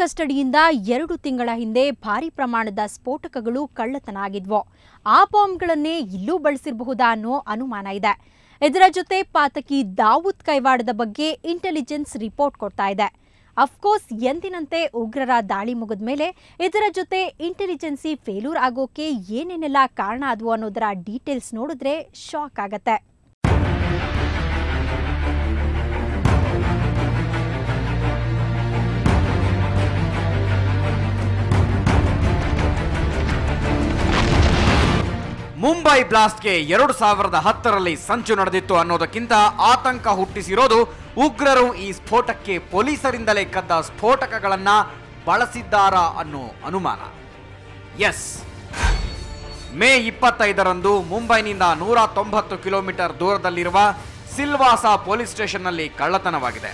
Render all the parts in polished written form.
ಕಸ್ಟಡಿಯಿಂದ 2 ತಿಂಗಳ ಹಿಂದೆ ಭಾರಿ ಪ್ರಮಾಣದ ಸ್ಫೋಟಕಗಳು ಕಳ್ಳತನ ಆಗಿದ್ವು. ಆ ಬಾಂಬ್ಗಳನ್ನೇ ಇಲ್ಲೂ ಬಳಸಿರಬಹುದಾ ಅನ್ನೋ ಅನುಮಾನ ಇದೆ. ಇದರ ಜೊತೆ ಪಾತಕಿ ದಾವೂದ್ ಕೈವಾಡದ ಬಗ್ಗೆ ಇಂಟೆಲಿಜೆನ್ಸ್ ರಿಪೋರ್ಟ್ ಕೊಡ್ತಾ ಇದೆ. ಅಫ್ಕೋರ್ಸ್ ಎಂದಿನಂತೆ ಉಗ್ರರ ದಾಳಿ ಮುಗಿದ ಮೇಲೆ ಇದರ ಜೊತೆ ಇಂಟೆಲಿಜೆನ್ಸಿ ಫೇಲ್ಯೂರ್ ಆಗೋಕೆ ಏನೇನೆಲ್ಲ ಕಾರಣ ಆದವು ಅನ್ನೋದರ ಡೀಟೇಲ್ಸ್ ನೋಡಿದ್ರೆ ಶಾಕ್ ಆಗತ್ತೆ. ಮುಂಬೈ ಬ್ಲಾಸ್ಟ್ಗೆ 2010ರಲ್ಲಿ ಸಂಚು ನಡೆದಿತ್ತು ಅನ್ನೋದಕ್ಕಿಂತ ಆತಂಕ ಹುಟ್ಟಿಸಿರೋದು ಉಗ್ರರು ಈ ಸ್ಫೋಟಕ್ಕೆ ಪೊಲೀಸರಿಂದಲೇ ಕದ್ದ ಸ್ಫೋಟಕಗಳನ್ನ ಬಳಸಿದ್ದಾರಾ ಅನ್ನೋ ಅನುಮಾನ. ಎಸ್, ಮೇ 25ರಂದು ಮುಂಬೈನಿಂದ 190 ಕಿಲೋಮೀಟರ್ ದೂರದಲ್ಲಿರುವ ಸಿಲ್ವಾಸಾ ಪೊಲೀಸ್ ಸ್ಟೇಷನ್ನಲ್ಲಿ ಕಳ್ಳತನವಾಗಿದೆ.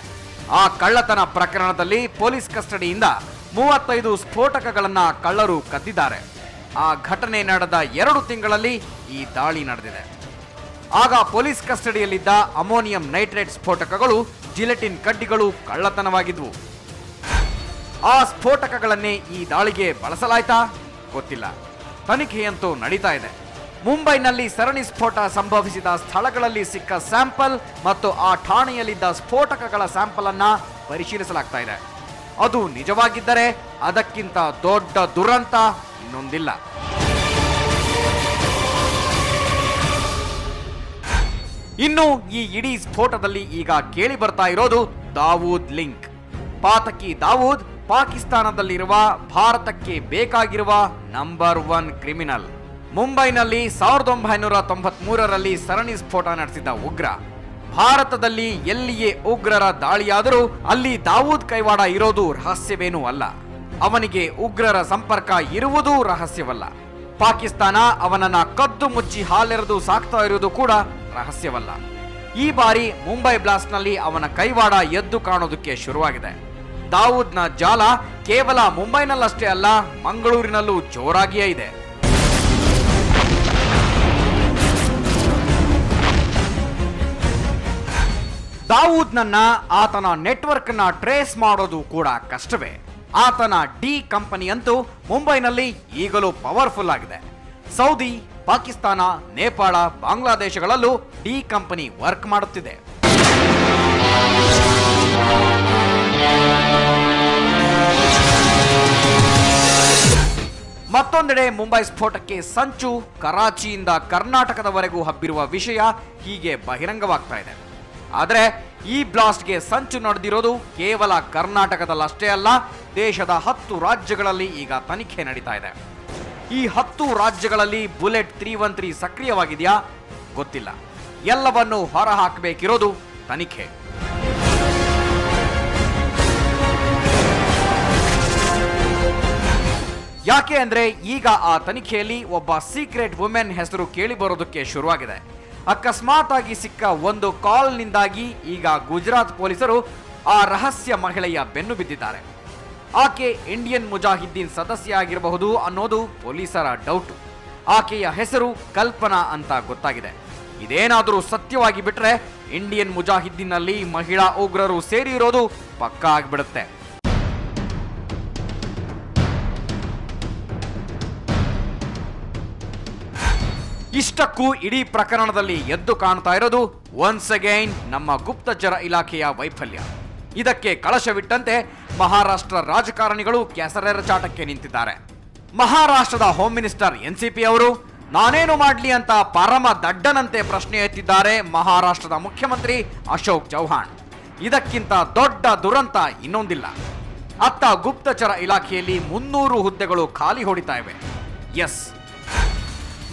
ಆ ಕಳ್ಳತನ ಪ್ರಕರಣದಲ್ಲಿ ಪೊಲೀಸ್ ಕಸ್ಟಡಿಯಿಂದ 35 ಸ್ಫೋಟಕಗಳನ್ನ ಕಳ್ಳರು ಕದ್ದಿದ್ದಾರೆ. ಆ ಘಟನೆ ನಡೆದ 2 ತಿಂಗಳಲ್ಲಿ ಈ ದಾಳಿ ನಡೆದಿದೆ. ಆಗ ಪೊಲೀಸ್ ಕಸ್ಟಡಿಯಲ್ಲಿದ್ದ ಅಮೋನಿಯಂ ನೈಟ್ರೇಟ್ ಸ್ಫೋಟಕಗಳು, ಜಿಲೆಟಿನ್ ಕಡ್ಡಿಗಳು ಕಳ್ಳತನವಾಗಿದ್ವು. ಆ ಸ್ಫೋಟಕಗಳನ್ನೇ ಈ ದಾಳಿಗೆ ಬಳಸಲಾಯ್ತಾ ಗೊತ್ತಿಲ್ಲ. ತನಿಖೆಯಂತೂ ನಡೀತಾ ಇದೆ. ಮುಂಬೈನಲ್ಲಿ ಸರಣಿ ಸ್ಫೋಟ ಸಂಭವಿಸಿದ ಸ್ಥಳಗಳಲ್ಲಿ ಸಿಕ್ಕ ಸ್ಯಾಂಪಲ್ ಮತ್ತು ಆ ಠಾಣೆಯಲ್ಲಿದ್ದ ಸ್ಫೋಟಕಗಳ ಸ್ಯಾಂಪಲ್ ಅನ್ನ ಪರಿಶೀಲಿಸಲಾಗ್ತಾ ಇದೆ. ಅದು ನಿಜವಾಗಿದ್ದರೆ ಅದಕ್ಕಿಂತ ದೊಡ್ಡ ದುರಂತ ಇನ್ನೊಂದಿಲ್ಲ. ಇನ್ನು ಈ ಇಡೀ ಸ್ಫೋಟದಲ್ಲಿ ಈಗ ಕೇಳಿ ಬರ್ತಾ ಇರೋದು ದಾವೂದ್ ಲಿಂಕ್. ಪಾತಕಿ ದಾವೂದ್ ಪಾಕಿಸ್ತಾನದಲ್ಲಿರುವ ಭಾರತಕ್ಕೆ ಬೇಕಾಗಿರುವ ನಂಬರ್ 1 ಕ್ರಿಮಿನಲ್. ಮುಂಬೈನಲ್ಲಿ 1993ರಲ್ಲಿ ಸರಣಿ ಸ್ಫೋಟ ನಡೆಸಿದ ಉಗ್ರ. ಭಾರತದಲ್ಲಿ ಎಲ್ಲಿಯೇ ಉಗ್ರರ ದಾಳಿಯಾದರೂ ಅಲ್ಲಿ ದಾವೂದ್ ಕೈವಾಡ ಇರೋದು ರಹಸ್ಯವೇನೂ ಅಲ್ಲ. ಅವನಿಗೆ ಉಗ್ರರ ಸಂಪರ್ಕ ಇರುವುದೂ ರಹಸ್ಯವಲ್ಲ. ಪಾಕಿಸ್ತಾನ ಅವನನ್ನ ಕದ್ದು ಮುಚ್ಚಿ ಹಾಲೆರೆದು ಸಾಕ್ತಾ ಇರುವುದು ಕೂಡ ರಹಸ್ಯವಲ್ಲ. ಈ ಬಾರಿ ಮುಂಬೈ ಬ್ಲಾಸ್ಟ್ನಲ್ಲಿ ಅವನ ಕೈವಾಡ ಎದ್ದು ಕಾಣೋದಕ್ಕೆ ಶುರುವಾಗಿದೆ. ದಾವೂದ್ನ ಜಾಲ ಕೇವಲ ಮುಂಬೈನಲ್ಲಷ್ಟೇ ಅಲ್ಲ, ಮಂಗಳೂರಿನಲ್ಲೂ ಜೋರಾಗಿಯೇ ಇದೆ. ದಾವೂದ್ನನ್ನ, ಆತನ ನೆಟ್ವರ್ಕ್ ನ ಟ್ರೇಸ್ ಮಾಡೋದು ಕೂಡ ಕಷ್ಟವೇ. ಆತನ ಡಿ ಕಂಪನಿ ಅಂತೂ ಮುಂಬೈನಲ್ಲಿ ಈಗಲೂ ಪವರ್ಫುಲ್ ಆಗಿದೆ. ಸೌದಿ, ಪಾಕಿಸ್ತಾನ, ನೇಪಾಳ, ಬಾಂಗ್ಲಾದೇಶಗಳಲ್ಲೂ ಡಿ ಕಂಪನಿ ವರ್ಕ್ ಮಾಡುತ್ತಿದೆ. ಮತ್ತೊಂದೆಡೆ ಮುಂಬೈ ಸ್ಫೋಟಕ್ಕೆ ಸಂಚು ಕರಾಚಿಯಿಂದ ಕರ್ನಾಟಕದವರೆಗೂ ಹಬ್ಬಿರುವ ವಿಷಯ ಹೀಗೆ ಬಹಿರಂಗವಾಗ್ತಾ ಇದೆ. ಆದರೆ ಈ ಬ್ಲಾಸ್ಟ್ಗೆ ಸಂಚು ನಡೆದಿರೋದು ಕೇವಲ ಕರ್ನಾಟಕದಲ್ಲಷ್ಟೇ ಅಲ್ಲ, ದೇಶದ 10 ರಾಜ್ಯಗಳಲ್ಲಿ ಈಗ ತನಿಖೆ ನಡೀತಾ ಇದೆ. ಈ 10 ರಾಜ್ಯಗಳಲ್ಲಿ ಬುಲೆಟ್ 313 ಸಕ್ರಿಯವಾಗಿದೆಯಾ ಗೊತ್ತಿಲ್ಲ. ಎಲ್ಲವನ್ನೂ ಹೊರ ಹಾಕಬೇಕಿರೋದು ತನಿಖೆ. ಯಾಕೆ ಅಂದ್ರೆ ಈಗ ಆ ತನಿಖೆಯಲ್ಲಿ ಒಬ್ಬ ಸೀಕ್ರೆಟ್ ವುಮೆನ್ ಹೆಸರು ಕೇಳಿ ಬರೋದಕ್ಕೆ ಶುರುವಾಗಿದೆ. ಅಕಸ್ಮಾತ್ ಆಗಿ ಸಿಕ್ಕ ಒಂದು ಕಾಲ್ನಿಂದಾಗಿ ಈಗ ಗುಜರಾತ್ ಪೊಲೀಸರು ಆ ರಹಸ್ಯ ಮಹಿಳೆಯ ಬೆನ್ನು ಬಿದ್ದಿದ್ದಾರೆ. ಆಕೆ ಇಂಡಿಯನ್ ಮುಜಾಹಿದ್ದೀನ್ ಸದಸ್ಯ ಆಗಿರಬಹುದು ಅನ್ನೋದು ಪೊಲೀಸರ ಡೌಟು. ಆಕೆಯ ಹೆಸರು ಕಲ್ಪನಾ ಅಂತ ಗೊತ್ತಾಗಿದೆ. ಇದೇನಾದರೂ ಸತ್ಯವಾಗಿ ಬಿಟ್ರೆ ಇಂಡಿಯನ್ ಮುಜಾಹಿದ್ದೀನ್ನಲ್ಲಿ ಮಹಿಳಾ ಉಗ್ರರು ಸೇರಿರೋದು ಪಕ್ಕಾ ಆಗ್ಬಿಡುತ್ತೆ. ಇಷ್ಟಕ್ಕೂ ಇಡೀ ಪ್ರಕರಣದಲ್ಲಿ ಎದ್ದು ಕಾಣ್ತಾ ಇರೋದು ಒನ್ಸ್ ಅಗೈನ್ ನಮ್ಮ ಗುಪ್ತಚರ ಇಲಾಖೆಯ ವೈಫಲ್ಯ. ಇದಕ್ಕೆ ಕಳಶವಿಟ್ಟಂತೆ ಮಹಾರಾಷ್ಟ್ರ ರಾಜಕಾರಣಿಗಳು ಕೆಸರೆರಚಾಟಕ್ಕೆ ನಿಂತಿದ್ದಾರೆ. ಮಹಾರಾಷ್ಟ್ರದ ಹೋಮ್ ಮಿನಿಸ್ಟರ್ ಎನ್ಸಿಪಿ ಅವರು ನಾನೇನು ಮಾಡ್ಲಿ ಅಂತ ಪರಮ ದಡ್ಡನಂತೆ ಪ್ರಶ್ನೆ ಎತ್ತಿದ್ದಾರೆ ಮಹಾರಾಷ್ಟ್ರದ ಮುಖ್ಯಮಂತ್ರಿ ಅಶೋಕ್ ಚೌಹಾಣ್. ಇದಕ್ಕಿಂತ ದೊಡ್ಡ ದುರಂತ ಇನ್ನೊಂದಿಲ್ಲ. ಅತ್ತ ಗುಪ್ತಚರ ಇಲಾಖೆಯಲ್ಲಿ 300 ಹುದ್ದೆಗಳು ಖಾಲಿ ಹೊಡಿತಾ ಇವೆ. ಎಸ್,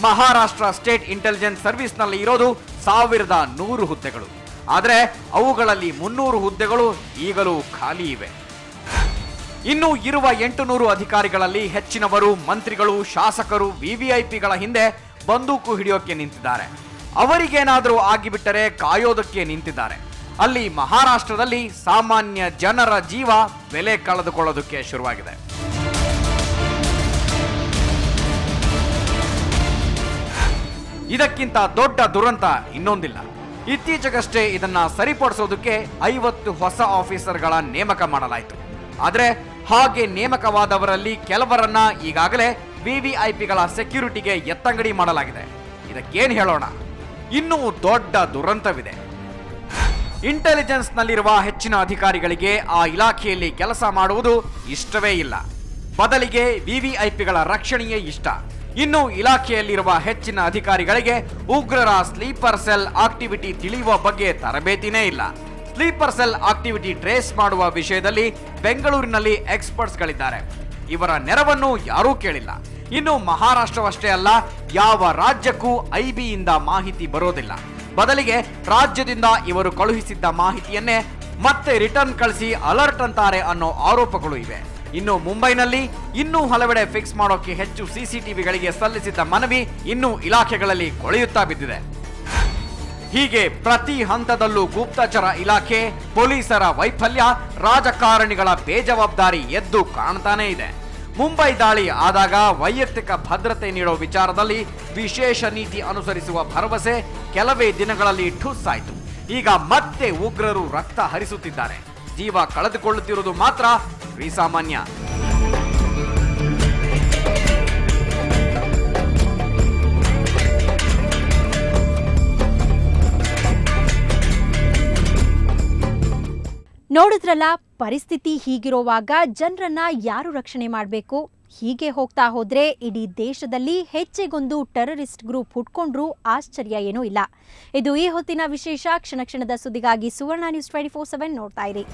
ಮಹಾರಾಷ್ಟ್ರ ಸ್ಟೇಟ್ ಇಂಟೆಲಿಜೆನ್ಸ್ ಸರ್ವಿಸ್ನಲ್ಲಿ ಇರೋದು 1100 ಹುದ್ದೆಗಳು. ಆದರೆ ಅವುಗಳಲ್ಲಿ 300 ಹುದ್ದೆಗಳು ಈಗಲೂ ಖಾಲಿ ಇವೆ. ಇನ್ನು ಇರುವ 800 ಅಧಿಕಾರಿಗಳಲ್ಲಿ ಹೆಚ್ಚಿನವರು ಮಂತ್ರಿಗಳು, ಶಾಸಕರು, ವಿವಿಐಪಿಗಳ ಹಿಂದೆ ಬಂದೂಕು ಹಿಡಿಯೋಕೆ ನಿಂತಿದ್ದಾರೆ. ಅವರಿಗೇನಾದರೂ ಆಗಿಬಿಟ್ಟರೆ ಕಾಯೋದಕ್ಕೆ ನಿಂತಿದ್ದಾರೆ. ಅಲ್ಲಿ ಮಹಾರಾಷ್ಟ್ರದಲ್ಲಿ ಸಾಮಾನ್ಯ ಜನರ ಜೀವ ಬೆಲೆ ಕಳೆದುಕೊಳ್ಳೋದಕ್ಕೆ ಶುರುವಾಗಿದೆ. ಇದಕ್ಕಿಂತ ದೊಡ್ಡ ದುರಂತ ಇನ್ನೊಂದಿಲ್ಲ. ಇತ್ತೀಚೆಗಷ್ಟೇ ಇದನ್ನ ಸರಿಪಡಿಸೋದಕ್ಕೆ 50 ಹೊಸ ಆಫೀಸರ್ಗಳ ನೇಮಕ ಮಾಡಲಾಯಿತು. ಆದರೆ ಹಾಗೆ ನೇಮಕವಾದವರಲ್ಲಿ ಕೆಲವರನ್ನ ಈಗಾಗಲೇ ವಿವಿಐಪಿಗಳ ಸೆಕ್ಯೂರಿಟಿಗೆ ಎತ್ತಂಗಡಿ ಮಾಡಲಾಗಿದೆ. ಇದಕ್ಕೇನು ಹೇಳೋಣ? ಇನ್ನೂ ದೊಡ್ಡ ದುರಂತವಿದೆ. ಇಂಟೆಲಿಜೆನ್ಸ್ನಲ್ಲಿರುವ ಹೆಚ್ಚಿನ ಅಧಿಕಾರಿಗಳಿಗೆ ಆ ಇಲಾಖೆಯಲ್ಲಿ ಕೆಲಸ ಮಾಡುವುದು ಇಷ್ಟವೇ ಇಲ್ಲ. ಬದಲಿಗೆ ವಿವಿಐಪಿಗಳ ರಕ್ಷಣೆಯೇ ಇಷ್ಟ. ಇನ್ನು ಇಲಾಖೆಯಲ್ಲಿರುವ ಹೆಚ್ಚಿನ ಅಧಿಕಾರಿಗಳಿಗೆ ಉಗ್ರರ ಸ್ಲೀಪರ್ ಸೆಲ್ ಆಕ್ಟಿವಿಟಿ ತಿಳಿಯುವ ಬಗ್ಗೆ ತರಬೇತಿನೇ ಇಲ್ಲ. ಸ್ಲೀಪರ್ ಸೆಲ್ ಆಕ್ಟಿವಿಟಿ ಟ್ರೇಸ್ ಮಾಡುವ ವಿಷಯದಲ್ಲಿ ಬೆಂಗಳೂರಿನಲ್ಲಿ ಎಕ್ಸ್ಪರ್ಟ್ಸ್ಗಳಿದ್ದಾರೆ. ಇವರ ನೆರವನ್ನು ಯಾರೂ ಕೇಳಿಲ್ಲ. ಇನ್ನು ಮಹಾರಾಷ್ಟ್ರವಷ್ಟೇ ಅಲ್ಲ, ಯಾವ ರಾಜ್ಯಕ್ಕೂ ಐಬಿಯಿಂದ ಮಾಹಿತಿ ಬರೋದಿಲ್ಲ. ಬದಲಿಗೆ ರಾಜ್ಯದಿಂದ ಇವರು ಕಳುಹಿಸಿದ್ದ ಮಾಹಿತಿಯನ್ನೇ ಮತ್ತೆ ರಿಟರ್ನ್ ಕಳಿಸಿ ಅಲರ್ಟ್ ಅಂತಾರೆ ಅನ್ನೋ ಆರೋಪಗಳು ಇವೆ. ಇನ್ನು ಮುಂಬೈನಲ್ಲಿ ಇನ್ನೂ ಹಲವೆಡೆ ಫಿಕ್ಸ್ ಮಾಡೋಕೆ ಹೆಚ್ಚು ಸಿಸಿಟಿವಿಗಳಿಗೆ ಸಲ್ಲಿಸಿದ್ದ ಮನವಿ ಇನ್ನೂ ಇಲಾಖೆಗಳಲ್ಲಿ ಕೊಳೆಯುತ್ತಾ ಬಿದ್ದಿದೆ. ಹೀಗೆ ಪ್ರತಿ ಹಂತದಲ್ಲೂ ಗುಪ್ತಚರ ಇಲಾಖೆ, ಪೊಲೀಸರ ವೈಫಲ್ಯ, ರಾಜಕಾರಣಿಗಳ ಬೇಜವಾಬ್ದಾರಿ ಎದ್ದು ಕಾಣ್ತಾನೇ ಇದೆ. ಮುಂಬೈ ದಾಳಿ ಆದಾಗ ವೈಯಕ್ತಿಕ ಭದ್ರತೆ ನೀಡೋ ವಿಚಾರದಲ್ಲಿ ವಿಶೇಷ ನೀತಿ ಅನುಸರಿಸುವ ಭರವಸೆ ಕೆಲವೇ ದಿನಗಳಲ್ಲಿ ಠುಸ್ ಆಯಿತು. ಈಗ ಮತ್ತೆ ಉಗ್ರರು ರಕ್ತ ಹರಿಸುತ್ತಿದ್ದಾರೆ. ಜೀವ ಕಳೆದುಕೊಳ್ಳುತ್ತಿರುವುದು ಮಾತ್ರ ಸಾಮಾನ್ಯ. ನೋಡಿದ್ರಲ್ಲ, ಪರಿಸ್ಥಿತಿ ಹೀಗಿರುವಾಗ ಜನರನ್ನ ಯಾರು ರಕ್ಷಣೆ ಮಾಡಬೇಕು? ಹೀಗೆ ಹೋಗ್ತಾ ಹೋದ್ರೆ ಇಡೀ ದೇಶದಲ್ಲಿ ಹೆಚ್ಚಿಗೊಂದು ಟೆರರಿಸ್ಟ್ ಗ್ರೂಪ್ ಹುಟ್ಕೊಂಡ್ರೂ ಆಶ್ಚರ್ಯ ಏನೂ ಇಲ್ಲ. ಇದು ಈ ಹೊತ್ತಿನ ವಿಶೇಷ. ಕ್ಷಣ ಕ್ಷಣದ ಸುದ್ದಿಗಾಗಿ ಸುವರ್ಣ ನ್ಯೂಸ್ 24/7 ನೋಡ್ತಾ ಇರಿ.